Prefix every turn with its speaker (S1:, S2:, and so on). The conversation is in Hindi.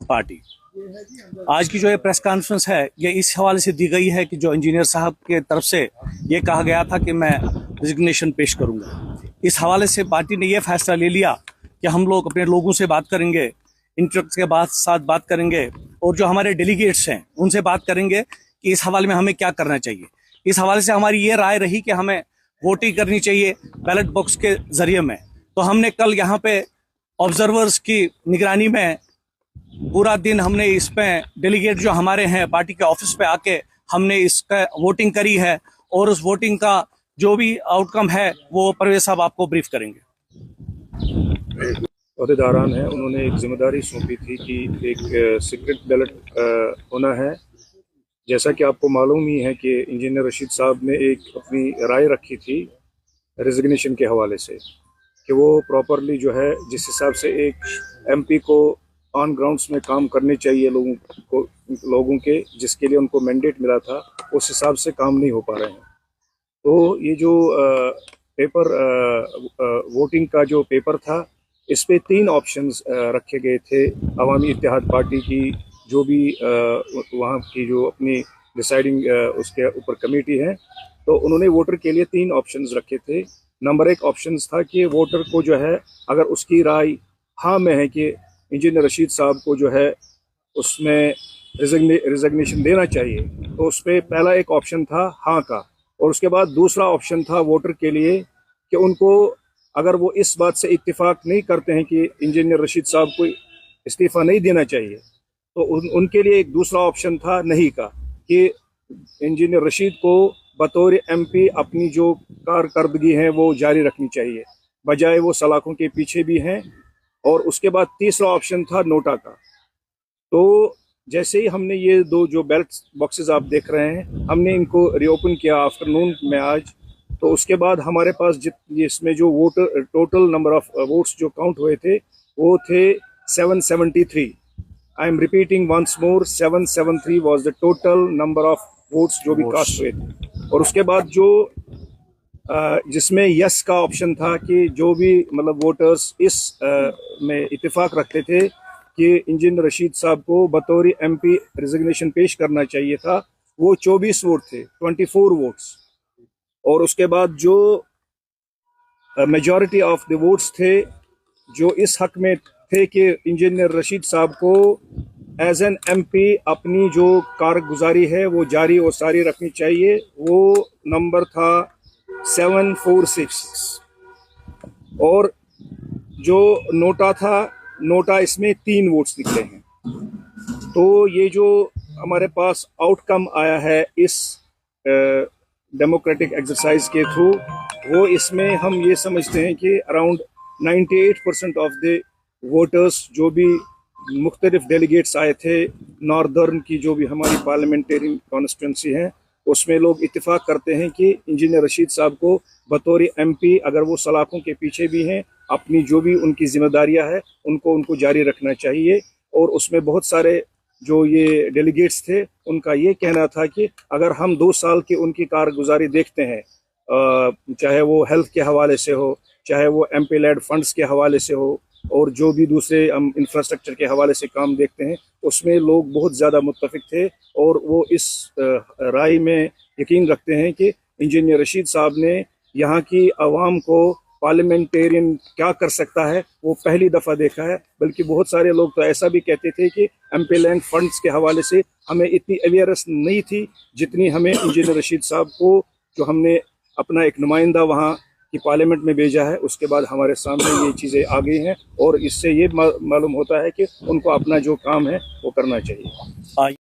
S1: पार्टी। आज की जो ये प्रेस कॉन्फ्रेंस है ये इस हवाले से दी गई है कि जो इंजीनियर साहब के तरफ से ये कहा गया था कि मैं रिजिग्नेशन पेश करूंगा। इस हवाले से पार्टी ने ये फैसला ले लिया कि हम लोग अपने लोगों से बात करेंगे, इंटरेक्ट के साथ बात करेंगे और जो हमारे डेलीगेट्स हैं उनसे बात करेंगे कि इस हवाले में हमें क्या करना चाहिए। इस हवाले से हमारी ये राय रही कि हमें वोटिंग करनी चाहिए बैलेट बॉक्स के जरिए में। तो हमने कल यहाँ पे ऑब्जर्वर्स की निगरानी में पूरा दिन हमने इसमें डेलीगेट जो हमारे हैं पार्टी के ऑफिस पे आके हमने इसका वोटिंग करी है और उस वोटिंग का जो भी आउटकम है वो परवेज साहब आपको ब्रीफ करेंगे।
S2: अहदेदारान हैं, उन्होंने एक जिम्मेदारी सौंपी थी कि एक सीक्रेट बैलेट होना है। जैसा कि आपको मालूम ही है कि इंजीनियर रशीद साहब ने एक अपनी राय रखी थी रेजिग्नेशन के हवाले से कि वो प्रॉपरली जो है जिस हिसाब से एक एमपी को ऑन ग्राउंड्स में काम करने चाहिए लोगों के जिसके लिए उनको मैंडेट मिला था, उस हिसाब से काम नहीं हो पा रहे हैं। तो ये जो पेपर वोटिंग का जो पेपर था, इस पे 3 ऑप्शंस रखे गए थे। अवामी इत्तेहाद पार्टी की जो भी वहाँ की जो अपनी डिसाइडिंग उसके ऊपर कमेटी है, तो उन्होंने वोटर के लिए 3 ऑप्शंस रखे थे। नंबर 1 ऑप्शन था कि वोटर को जो है अगर उसकी राय हाँ में है कि इंजीनियर रशीद साहब को जो है उसमें रिजिग्नेशन देना चाहिए, तो उस पर पहला एक ऑप्शन था हाँ का। और उसके बाद दूसरा ऑप्शन था वोटर के लिए कि उनको अगर वो इस बात से इत्तेफाक नहीं करते हैं कि इंजीनियर रशीद साहब को इस्तीफ़ा नहीं देना चाहिए, तो उनके लिए एक दूसरा ऑप्शन था नहीं का कि इंजीनियर रशीद को बतौर एमपी अपनी जो कारकर्दगी है वो जारी रखनी चाहिए, बजाय वो सलाखों के पीछे भी हैं। और उसके बाद तीसरा ऑप्शन था नोटा का। तो जैसे ही हमने ये 2 जो बैलेट बॉक्सेस आप देख रहे हैं, हमने इनको रीओपन किया आफ्टरनून में आज, तो उसके बाद हमारे पास इसमें जो voter total number of votes जो काउंट हुए थे वो थे 773। I am repeating once more, 773 was the total number of votes जो भी कास्ट हुए थे। और उसके बाद जो जिसमें यस का ऑप्शन था कि जो भी मतलब वोटर्स इस में इत्तेफाक रखते थे कि इंजीनियर रशीद साहब को बतौर एमपी रिजिग्नेशन पेश करना चाहिए था, वो 24 वोट थे, 24 वोट्स। और उसके बाद जो मेजॉरिटी ऑफ द वोट्स थे जो इस हक में थे कि इंजीनियर रशीद साहब को एज एन एमपी अपनी जो कारगुजारी है वो जारी और सारी रखनी चाहिए, वो नंबर था 7466। और जो नोटा था, नोटा इसमें 3 वोट्स निकले हैं। तो ये जो हमारे पास आउटकम आया है इस डेमोक्रेटिक एक्सरसाइज के थ्रू, वो इसमें हम ये समझते हैं कि अराउंड 98% ऑफ द वोटर्स जो भी मुख्तलिफ डेलीगेट्स आए थे नॉर्दर्न की जो भी हमारी पार्लियामेंटेरी कॉन्स्टिट्यूंसी है, उसमें लोग इत्तेफाक करते हैं कि इंजीनियर रशीद साहब को बतौर एमपी अगर वो सलाखों के पीछे भी हैं, अपनी जो भी उनकी जिम्मेदारियां हैं उनको जारी रखना चाहिए। और उसमें बहुत सारे जो ये डेलीगेट्स थे उनका ये कहना था कि अगर हम 2 साल की उनकी कारगुजारी देखते हैं, चाहे वो हेल्थ के हवाले से हो, चाहे वो एमपी लेड फंड्स के हवाले से हो, और जो भी दूसरे हम इंफ्रास्ट्रक्चर के हवाले से काम देखते हैं, उसमें लोग बहुत ज़्यादा मुत्तफिक थे और वो इस राय में यकीन रखते हैं कि इंजीनियर रशीद साहब ने यहाँ की आवाम को पार्लियामेंटेरियन क्या कर सकता है वो पहली दफ़ा देखा है। बल्कि बहुत सारे लोग तो ऐसा भी कहते थे कि एमपी लैंड फंड्स के हवाले से हमें इतनी अवेयरनेस नहीं थी जितनी हमें इंजीनियर रशीद साहब को, जो हमने अपना एक नुमाइंदा वहाँ की पार्लियामेंट में भेजा है, उसके बाद हमारे सामने ये चीज़ें आ गई हैं। और इससे ये मालूम होता है कि उनको अपना जो काम है वो करना चाहिए।